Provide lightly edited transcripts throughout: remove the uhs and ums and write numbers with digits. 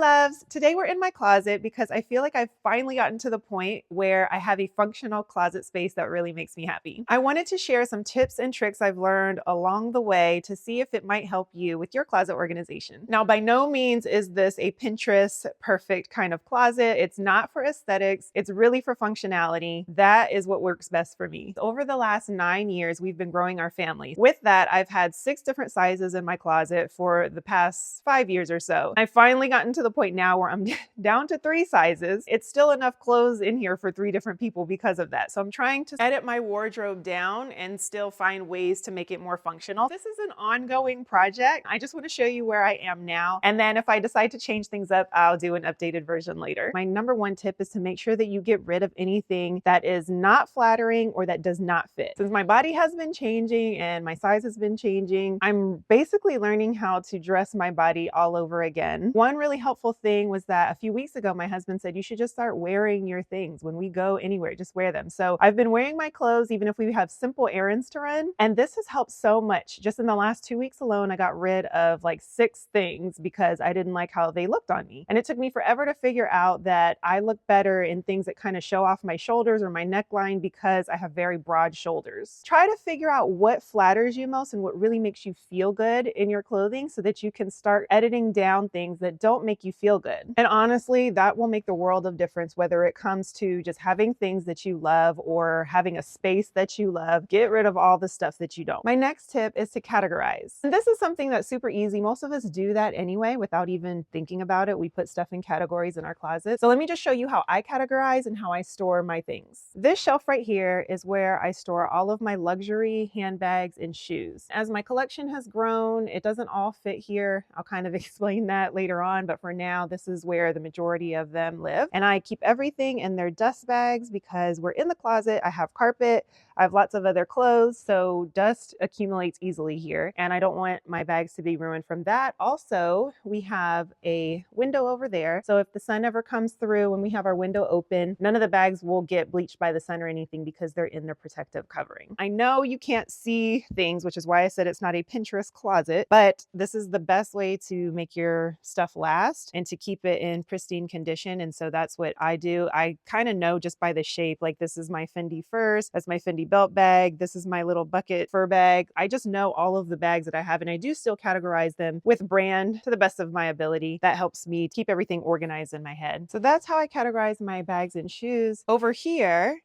loves. Today we're in my closet because I feel like I've finally gotten to the point where I have a functional closet space that really makes me happy. I wanted to share some tips and tricks I've learned along the way to see if it might help you with your closet organization. Now, by no means is this a Pinterest perfect kind of closet. It's not for aesthetics. It's really for functionality. That is what works best for me. Over the last 9 years, we've been growing our family. With that, I've had 6 different sizes in my closet for the past 5 years or so. I finally gotten to the point now where I'm down to 3 sizes. It's still enough clothes in here for 3 different people because of that. So I'm trying to edit my wardrobe down and still find ways to make it more functional. This is an ongoing project. I just want to show you where I am now. And then if I decide to change things up, I'll do an updated version later. My number one tip is to make sure that you get rid of anything that is not flattering or that does not fit. Since my body has been changing and my size has been changing, I'm basically learning how to dress my body all over again. One really helpful thing was that a few weeks ago, my husband said, you should just start wearing your things. When we go anywhere, just wear them. So I've been wearing my clothes, even if we have simple errands to run. And this has helped so much. Just in the last 2 weeks alone, I got rid of like 6 things because I didn't like how they looked on me. And it took me forever to figure out that I look better in things that kind of show off my shoulders or my neckline because I have very broad shoulders. Try to figure out what flatters you most and what really makes you feel good in your clothing so that you can start editing down things that don't make you feel good. And honestly, that will make the world of difference, whether it comes to just having things that you love or having a space that you love. Get rid of all the stuff that you don't. My next tip is to categorize. And this is something that's super easy. Most of us do that anyway without even thinking about it. We put stuff in categories in our closet. So let me just show you how I categorize and how I store my things. This shelf right here is where I store all of my luxury handbags and shoes. As my collection has grown, it doesn't all fit here. I'll kind of explain that later on, but for now, this is where the majority of them live. And I keep everything in their dust bags because we're in the closet. I have carpet. I have lots of other clothes, so dust accumulates easily here, and I don't want my bags to be ruined from that. Also, we have a window over there, so if the sun ever comes through when we have our window open, none of the bags will get bleached by the sun or anything because they're in their protective covering. I know you can't see things, which is why I said it's not a Pinterest closet, but this is the best way to make your stuff last and to keep it in pristine condition, and so that's what I do. I kind of know just by the shape, like this is my Fendi furs, that's my Fendi belt bag, this is my little bucket fur bag. I just know all of the bags that I have, and I do still categorize them with brand to the best of my ability. That helps me keep everything organized in my head. So that's how I categorize my bags and shoes. Over here,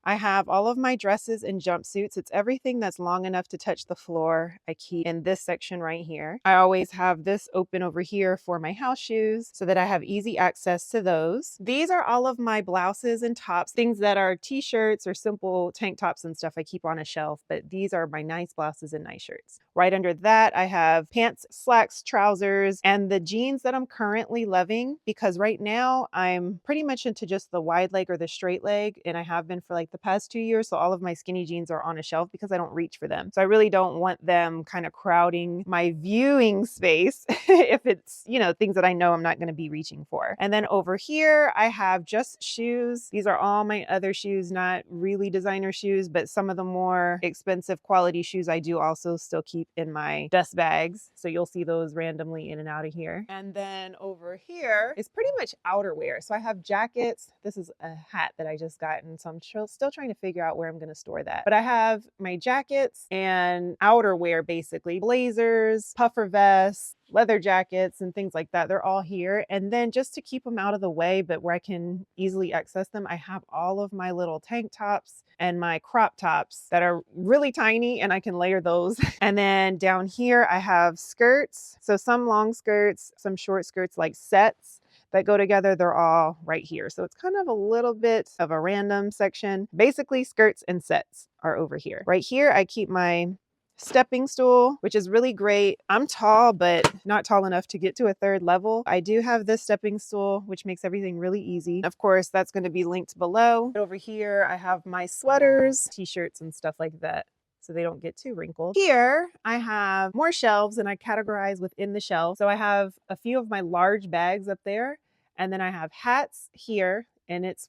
I have all of my dresses and jumpsuits. It's everything that's long enough to touch the floor. I keep in this section right here. I always have this open over here for my house shoes so that I have easy access to those. These are all of my blouses and tops, things that are t-shirts or simple tank tops and stuff I keep on a shelf, but these are my nice blouses and nice shirts. Right under that, I have pants, slacks, trousers, and the jeans that I'm currently loving because right now I'm pretty much into just the wide leg or the straight leg, and I have been for like the past 2 years. So all of my skinny jeans are on a shelf because I don't reach for them. So I really don't want them kind of crowding my viewing space if it's, things that I know I'm not going to be reaching for. And then over here, I have just shoes. These are all my other shoes, not really designer shoes, but some of the more expensive quality shoes I do also still keep in my dust bags. So you'll see those randomly in and out of here. And then over here is pretty much outerwear. So I have jackets. This is a hat that I just got, and so I'm still trying to figure out where I'm going to store that. But I have my jackets and outerwear, basically blazers, puffer vests, leather jackets, and things like that. They're all here. And then just to keep them out of the way, but where I can easily access them, I have all of my little tank tops and my crop tops that are really tiny, and I can layer those. And then down here, I have skirts. So some long skirts, some short skirts, like sets that go together. They're all right here. So it's kind of a little bit of a random section. Basically, skirts and sets are over here. Right here, I keep my stepping stool, which is really great. I'm tall, but not tall enough to get to a 3rd level. I do have this stepping stool, which makes everything really easy. Of course, that's going to be linked below. Over here, I have my sweaters, t-shirts, and stuff like that, so they don't get too wrinkled. Here, I have more shelves, and I categorize within the shelf. So I have a few of my large bags up there, and then I have hats here, and it's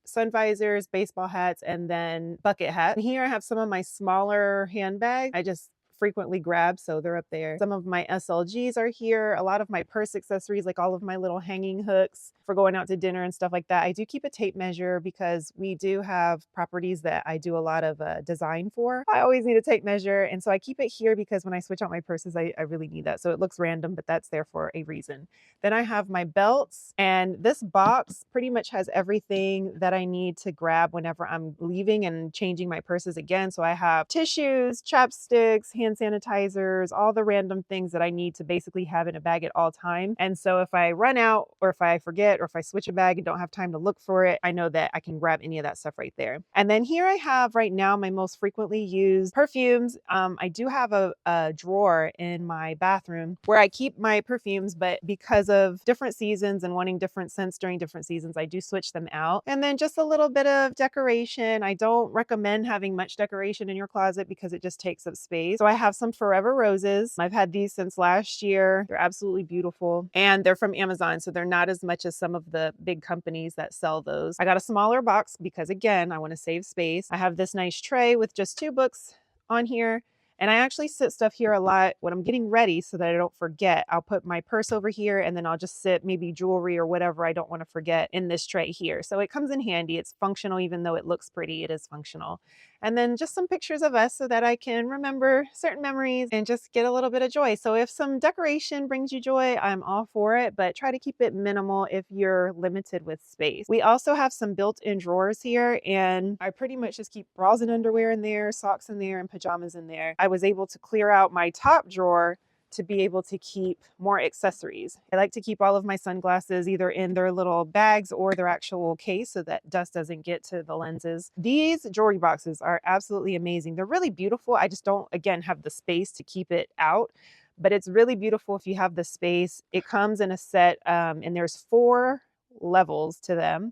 sun visors, baseball hats, and then bucket hats. And here I have some of my smaller handbags. I just frequently grab, so they're up there. Some of my SLGs are here. A lot of my purse accessories, like all of my little hanging hooks for going out to dinner and stuff like that. I do keep a tape measure because we do have properties that I do a lot of design for. I always need a tape measure, and so I keep it here because when I switch out my purses, I really need that. So it looks random, but that's there for a reason. Then I have my belts, and this box pretty much has everything that I need to grab whenever I'm leaving and changing my purses again. So I have tissues, chapsticks, hand sanitizers, all the random things that I need to basically have in a bag at all times. And so if I run out, or if I forget, or if I switch a bag and don't have time to look for it, I know that I can grab any of that stuff right there. And then here I have right now my most frequently used perfumes. I do have a drawer in my bathroom where I keep my perfumes, but because of different seasons and wanting different scents during different seasons, I do switch them out. And then just a little bit of decoration. I don't recommend having much decoration in your closet because it just takes up space. So I have some Forever Roses. I've had these since last year. They're absolutely beautiful, and they're from Amazon, so they're not as much as some of the big companies that sell those. I got a smaller box because, again, I want to save space. I have this nice tray with just 2 books on here. And I actually sit stuff here a lot when I'm getting ready so that I don't forget. I'll put my purse over here, and then I'll just sit maybe jewelry or whatever I don't want to forget in this tray here. So it comes in handy. It's functional. Even though it looks pretty, it is functional. And then just some pictures of us so that I can remember certain memories and just get a little bit of joy. So if some decoration brings you joy, I'm all for it, but try to keep it minimal if you're limited with space. We also have some built-in drawers here, and I pretty much just keep bras and underwear in there, socks in there, and pajamas in there. I was able to clear out my top drawer to be able to keep more accessories. I like to keep all of my sunglasses either in their little bags or their actual case so that dust doesn't get to the lenses. These jewelry boxes are absolutely amazing. They're really beautiful. I just don't, again, have the space to keep it out, but it's really beautiful if you have the space. It comes in a set, and there's 4 levels to them.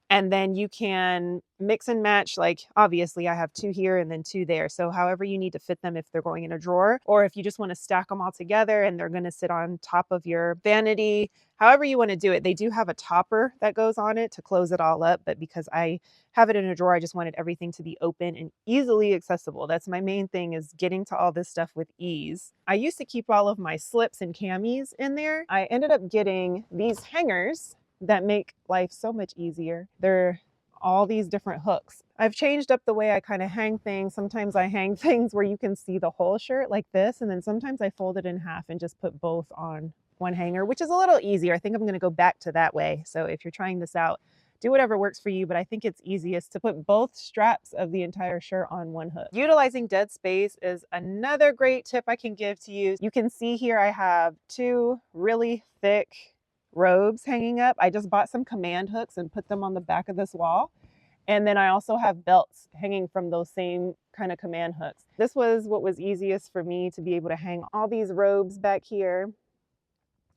And then you can mix and match, like obviously I have 2 here and then 2 there. So however you need to fit them if they're going in a drawer, or if you just want to stack them all together and they're going to sit on top of your vanity, however you want to do it. They do have a topper that goes on it to close it all up. But because I have it in a drawer, I just wanted everything to be open and easily accessible. That's my main thing, is getting to all this stuff with ease. I used to keep all of my slips and camis in there. I ended up getting these hangers that make life so much easier. They're all these different hooks. I've changed up the way I kind of hang things. Sometimes I hang things where you can see the whole shirt like this, and then sometimes I fold it in half and just put both on one hanger, which is a little easier. I think I'm going to go back to that way. So if you're trying this out, do whatever works for you, but I think it's easiest to put both straps of the entire shirt on one hook. Utilizing dead space is another great tip I can give to you. You can see here I have 2 really thick robes hanging up. I just bought some command hooks and put them on the back of this wall. And then I also have belts hanging from those same kind of command hooks. This was what was easiest for me to be able to hang all these robes back here.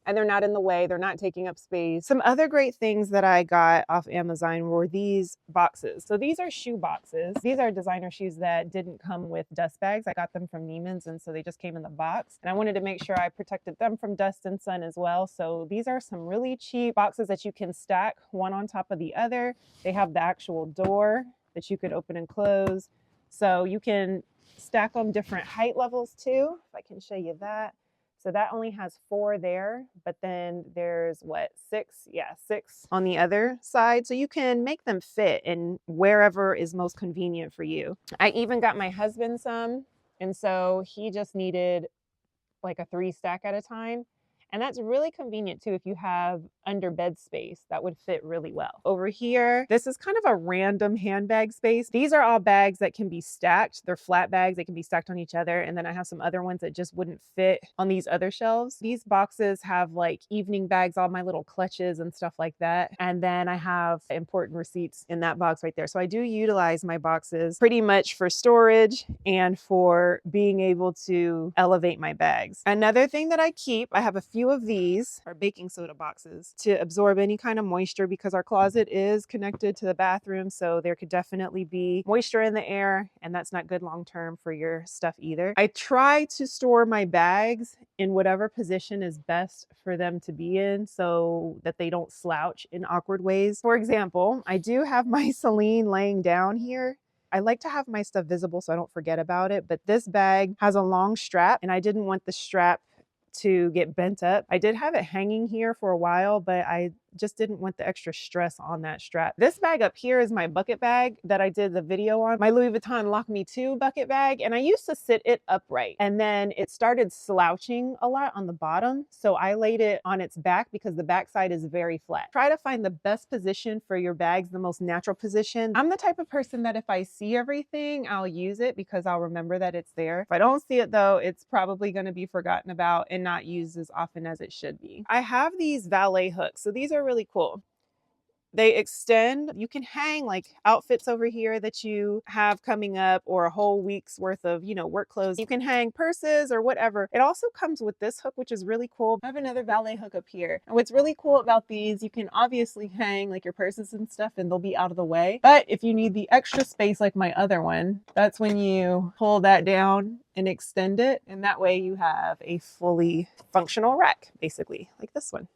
And they're not in the way, they're not taking up space. Some other great things that I got off Amazon were these boxes. So these are shoe boxes. These are designer shoes that didn't come with dust bags. I got them from Neiman's, and so they just came in the box. And I wanted to make sure I protected them from dust and sun as well. So these are some really cheap boxes that you can stack one on top of the other. They have the actual door that you could open and close. So you can stack them different height levels too, if I can show you that. So that only has 4 there, but then there's what, 6? Yeah, 6 on the other side. So you can make them fit in wherever is most convenient for you. I even got my husband some, and so he just needed like a 3 stack at a time. And that's really convenient too if you have under bed space. That would fit really well. Over here, this is kind of a random handbag space. These are all bags that can be stacked. They're flat bags. They can be stacked on each other. And then I have some other ones that just wouldn't fit on these other shelves. These boxes have like evening bags, all my little clutches and stuff like that. And then I have important receipts in that box right there. So I do utilize my boxes pretty much for storage and for being able to elevate my bags. Another thing that I keep, I have a few of these are baking soda boxes to absorb any kind of moisture because our closet is connected to the bathroom. So there could definitely be moisture in the air, and that's not good long-term for your stuff either. I try to store my bags in whatever position is best for them to be in so that they don't slouch in awkward ways. For example, I do have my Celine laying down here. I like to have my stuff visible so I don't forget about it, but this bag has a long strap and I didn't want the strap to get bent up. I did have it hanging here for a while, but I just didn't want the extra stress on that strap. This bag up here is my bucket bag that I did the video on, my Louis Vuitton Lock Me 2 bucket bag, and I used to sit it upright, and then it started slouching a lot on the bottom, so I laid it on its back because the back side is very flat. Try to find the best position for your bags, the most natural position. I'm the type of person that if I see everything, I'll use it because I'll remember that it's there. If I don't see it though, it's probably going to be forgotten about and not used as often as it should be. I have these valet hooks, so these are really cool. They extend. You can hang like outfits over here that you have coming up or a whole week's worth of, work clothes. You can hang purses or whatever. It also comes with this hook, which is really cool. I have another valet hook up here. And what's really cool about these, you can obviously hang like your purses and stuff and they'll be out of the way. But if you need the extra space like my other one, that's when you pull that down and extend it. And that way you have a fully functional rack, basically, like this one.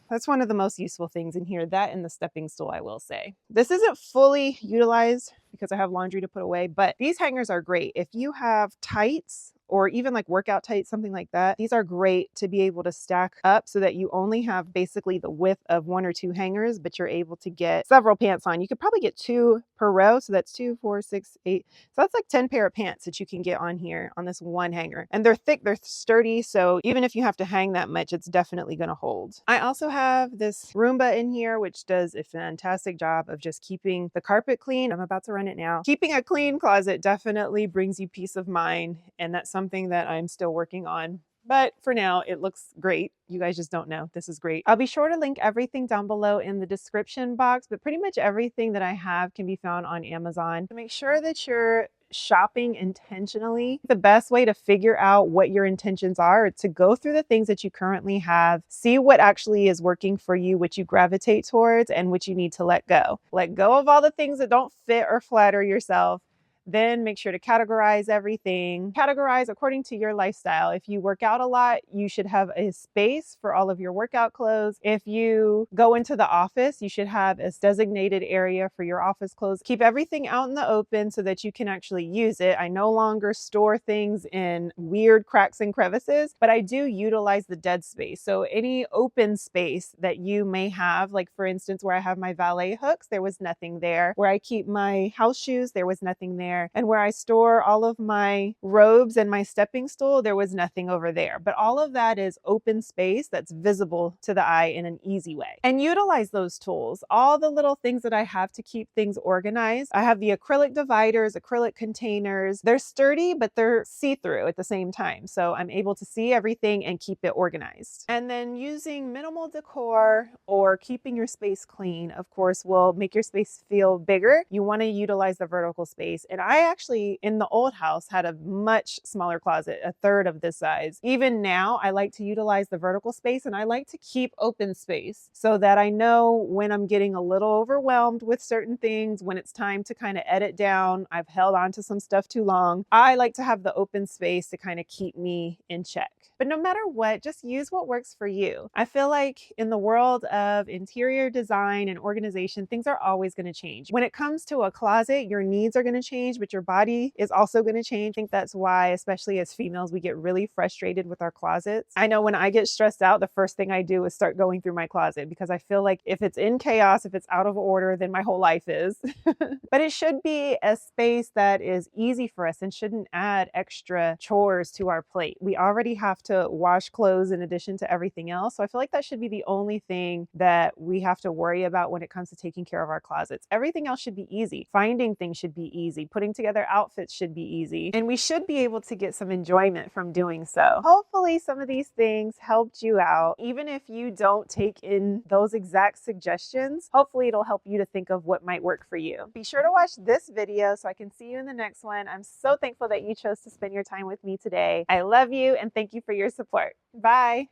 That's one of the most useful things in here, that and the stepping stool, I will say. This isn't fully utilized because I have laundry to put away, but these hangers are great. If you have tights or even like workout tights, something like that, these are great to be able to stack up so that you only have basically the width of 1 or 2 hangers, but you're able to get several pants on. You could probably get 2 per row. So that's 2, 4, 6, 8. So that's like 10 pair of pants that you can get on here on this one hanger. And they're thick, they're sturdy. So even if you have to hang that much, it's definitely going to hold. I also have this Roomba in here, which does a fantastic job of just keeping the carpet clean. I'm about to run it now. Keeping a clean closet definitely brings you peace of mind. And that's something that I'm still working on. But for now, it looks great. You guys just don't know. This is great. I'll be sure to link everything down below in the description box, but pretty much everything that I have can be found on Amazon. So make sure that you're shopping intentionally. The best way to figure out what your intentions are is to go through the things that you currently have, see what actually is working for you, what you gravitate towards, and what you need to let go. Let go of all the things that don't fit or flatter yourself. Then make sure to categorize everything. Categorize according to your lifestyle. If you work out a lot, you should have a space for all of your workout clothes. If you go into the office, you should have a designated area for your office clothes. Keep everything out in the open so that you can actually use it. I no longer store things in weird cracks and crevices, but I do utilize the dead space. So any open space that you may have, like for instance, where I have my valet hooks, there was nothing there. Where I keep my house shoes, there was nothing there. And where I store all of my robes and my stepping stool, there was nothing over there. But all of that is open space that's visible to the eye in an easy way. And utilize those tools. All the little things that I have to keep things organized. I have the acrylic dividers, acrylic containers. They're sturdy, but they're see-through at the same time. So I'm able to see everything and keep it organized. And then using minimal decor or keeping your space clean, of course, will make your space feel bigger. You want to utilize the vertical space. And I actually, in the old house, had a much smaller closet, a third of this size. Even now, I like to utilize the vertical space and I like to keep open space so that I know when I'm getting a little overwhelmed with certain things, when it's time to kind of edit down, I've held on to some stuff too long. I like to have the open space to kind of keep me in check. But no matter what, just use what works for you. I feel like in the world of interior design and organization, things are always going to change. When it comes to a closet, your needs are going to change, but your body is also going to change. I think that's why, especially as females, we get really frustrated with our closets. I know when I get stressed out, the first thing I do is start going through my closet because I feel like if it's in chaos, if it's out of order, then my whole life is. But it should be a space that is easy for us and shouldn't add extra chores to our plate. We already have to wash clothes in addition to everything else. So I feel like that should be the only thing that we have to worry about when it comes to taking care of our closets. Everything else should be easy. Finding things should be easy. Putting together outfits should be easy. And we should be able to get some enjoyment from doing so. Hopefully some of these things helped you out. Even if you don't take in those exact suggestions, hopefully it'll help you to think of what might work for you. Be sure to watch this video so I can see you in the next one. I'm so thankful that you chose to spend your time with me today. I love you and thank you for your support. Bye.